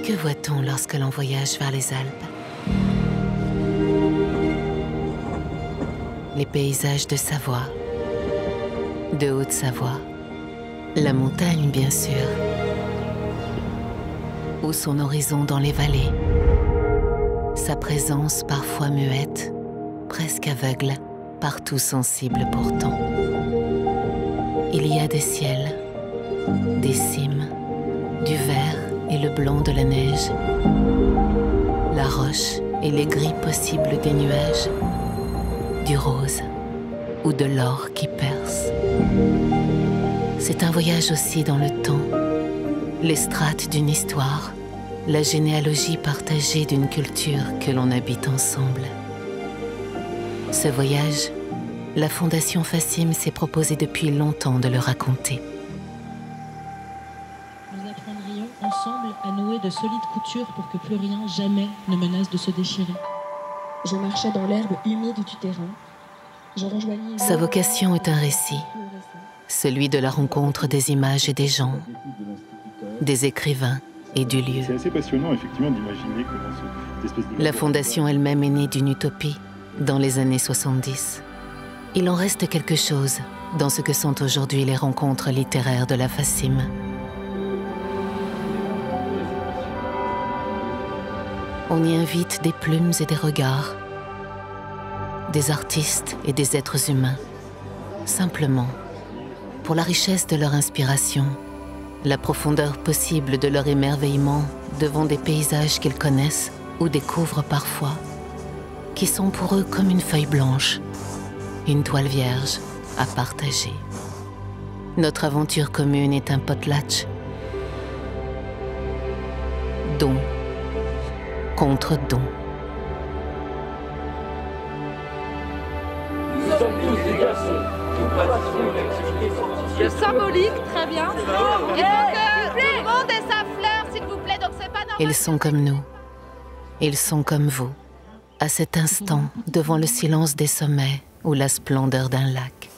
Que voit-on lorsque l'on voyage vers les Alpes? Les paysages de Savoie, de Haute-Savoie, la montagne bien sûr, ou son horizon dans les vallées, sa présence parfois muette, presque aveugle, partout sensible pourtant. Il y a des ciels, des cimes, du vert et le blanc de la neige, la roche et les gris possibles des nuages, du rose ou de l'or qui perce. C'est un voyage aussi dans le temps, les strates d'une histoire, la généalogie partagée d'une culture que l'on habite ensemble. Ce voyage, la Fondation Fassim s'est proposée depuis longtemps de le raconter. Nous apprendrions ensemble à nouer de solides coutures pour que plus rien, jamais, ne menace de se déchirer. Je marchais dans l'herbe humide du terrain. Je rejoignis... Sa vocation est un récit, celui de la rencontre des images et des gens, des écrivains et du lieu. C'est assez passionnant, effectivement, d'imaginer comment cette espèce de... La Fondation elle-même est née d'une utopie dans les années 70. Il en reste quelque chose dans ce que sont aujourd'hui les rencontres littéraires de la Fassim. On y invite des plumes et des regards, des artistes et des êtres humains, simplement pour la richesse de leur inspiration, la profondeur possible de leur émerveillement devant des paysages qu'ils connaissent ou découvrent parfois, qui sont pour eux comme une feuille blanche, une toile vierge à partager. Notre aventure commune est un potlatch, don contre don. Nous sommes tous des garçons. Nous pratiquons une activité scientifique. Le symbolique, très bien. Il faut que tout le monde ait sa fleur, s'il vous plaît. Donc c'est pas normal. Ils sont comme nous. Ils sont comme vous. À cet instant, devant le silence des sommets ou la splendeur d'un lac.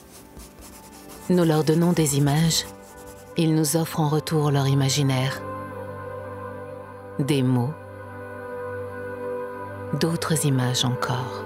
Nous leur donnons des images. Ils nous offrent en retour leur imaginaire. Des mots. D'autres images encore.